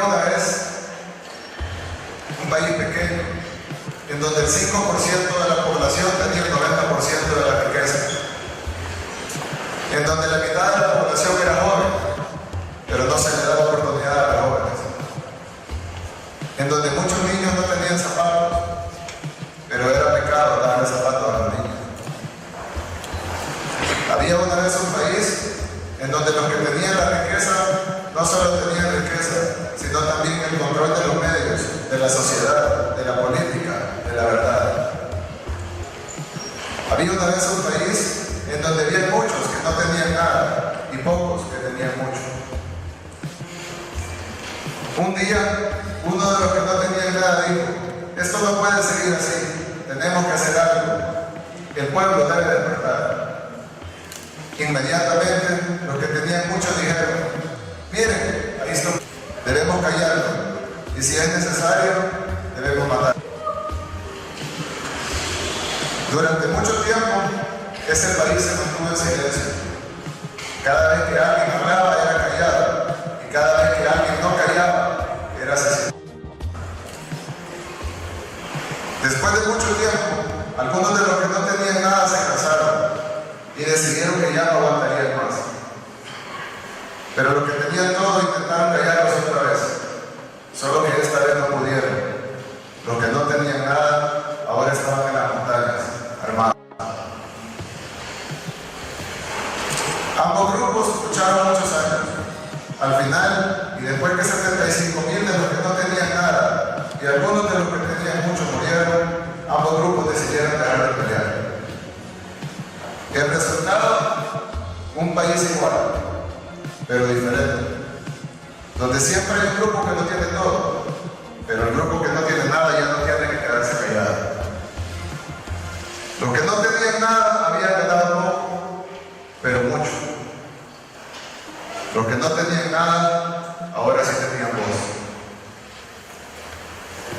una vez un país pequeño en donde el 5% de la población tenía el 90% de la riqueza, en donde la mitad de la población era joven, pero no se le daba oportunidad a los jóvenes, en donde muchos niños no tenían zapatos, pero era pecado darle zapatos a los niños. Había una vez un país en donde los que tenían la riqueza no solo tenían riqueza, sino también el control de los medios, de la sociedad, de la política, de la verdad. Había una vez un país en donde había muchos que no tenían nada y pocos que tenían mucho. Un día, uno de los que no tenían nada dijo: esto no puede seguir así, tenemos que hacer algo, el pueblo debe despertar. Inmediatamente, los que tenían mucho dijeron: miren, ahí está, debemos callarlo, y si es necesario, debemos matar. Durante mucho tiempo, ese país se mantuvo en silencio. Cada vez que alguien hablaba, era callado, y cada vez que alguien no callaba, era asesinado. Después de mucho tiempo, algunos de los que no tenían nada se cansaron y decidieron que ya no aguantarían más. Pero los que tenían todo intentaron callarlos otra vez, solo que esta vez no pudieron. Los que no tenían nada ahora estaban en las montañas, armados. Ambos grupos lucharon muchos años. Al final, y después que 75,000 de los que no tenían nada y algunos de los que tenían mucho murieron, ambos grupos decidieron dejar de pelear. El resultado, un país igual, pero diferente, donde siempre hay un grupo que no tiene todo, pero el grupo que no tiene nada ya no tiene que quedarse callado. Los que no tenían nada habían ganado poco, pero mucho. Los que no tenían nada, ahora sí tenían voz.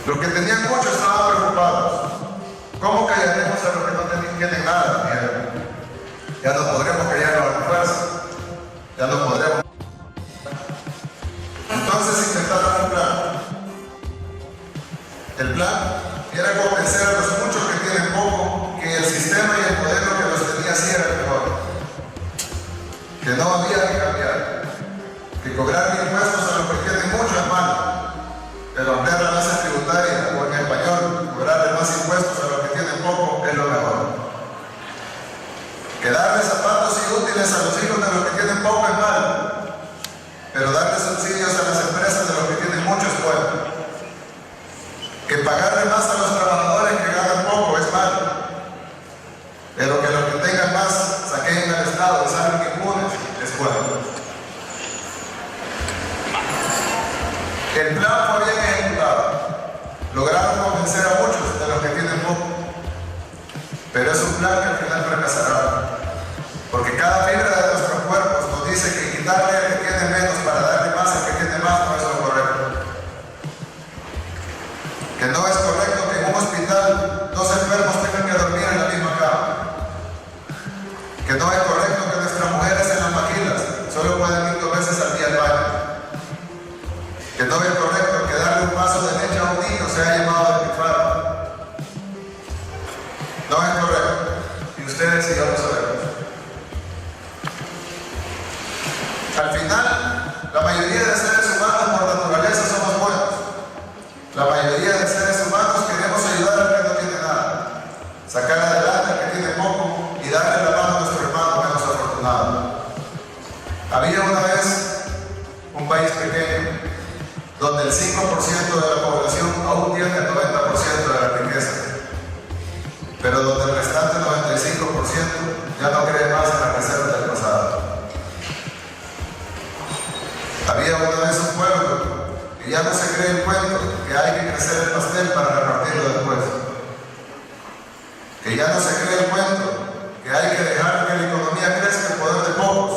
Los que tenían mucho estaban preocupados. ¿Cómo callaremos a los que no tienen nada? Ya no podremos callarnos a la fuerza. Ya no podremos. Entonces intentaron un plan. El plan era convencer a los muchos que tienen poco que el sistema y el modelo que los tenía así era el mejor. Que no había que cambiar. Que cobrar impuestos a los que tienen mucho es malo. Pero ampliar la base tributaria, o en español, cobrarle más impuestos a los que tienen poco es lo mejor. Que darle zapatos inútiles a los hijos de los que tienen poco es malo, pero darle subsidios a las empresas de los que tienen mucho es bueno. Que pagarle más a los trabajadores que ganan poco es malo, pero que los que tengan más saquen al Estado y salgan impunes es bueno. El plan fue bien ejecutado. Lograron convencer a muchos de los que tienen poco, pero es un plan que al final fracasará. Porque cada fibra de nuestros cuerpos nos dice que quitarle al que tiene menos para darle más al que tiene más no es lo correcto. Que no es correcto que en un hospital dos enfermos tengan que dormir en la misma cama. Que no es correcto que nuestras mujeres en las maquilas solo pueden ir 2 veces al día al baño. Que no es correcto que darle un vaso de leche a un niño sea llamado a despilfarro. No es correcto. Y ustedes y yo lo sabemos. Al final, la mayoría de seres humanos por naturaleza somos buenos. La mayoría de seres humanos queremos ayudar al que no tiene nada, sacar adelante al que tiene poco y darle la mano a nuestro hermano menos afortunado. Había una vez un país pequeño donde el 5% de la población aún tiene el 90% de la riqueza, pero donde el restante 95% ya no cree más en las reservas del pasado. Había una vez un pueblo que ya no se cree el cuento que hay que crecer el pastel para repartirlo después. Que ya no se cree el cuento que hay que dejar que la economía crezca en poder de pocos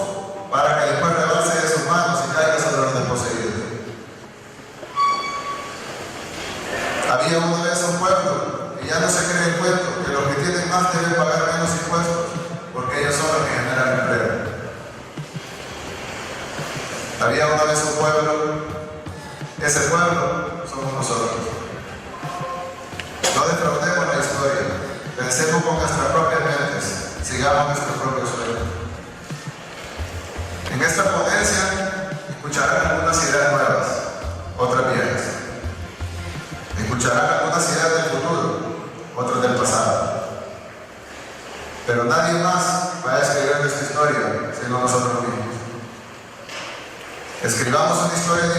para que después rebalse de sus manos y caiga sobre los desposeídos. Había una vez un pueblo que ya no se cree el cuento que los que tienen más deben pagar menos impuestos porque ellos son los que generan empleo. Había una vez un pueblo Ese pueblo somos nosotros. No defraudemos la historia, pensemos con nuestras propias mentes, sigamos nuestro propio sueño. En esta ponencia escucharán algunas ideas nuevas, otras viejas. Escucharán algunas ideas del futuro, otras del pasado. Pero nadie más va a escribir nuestra historia, sino nosotros mismos. Escribamos una historia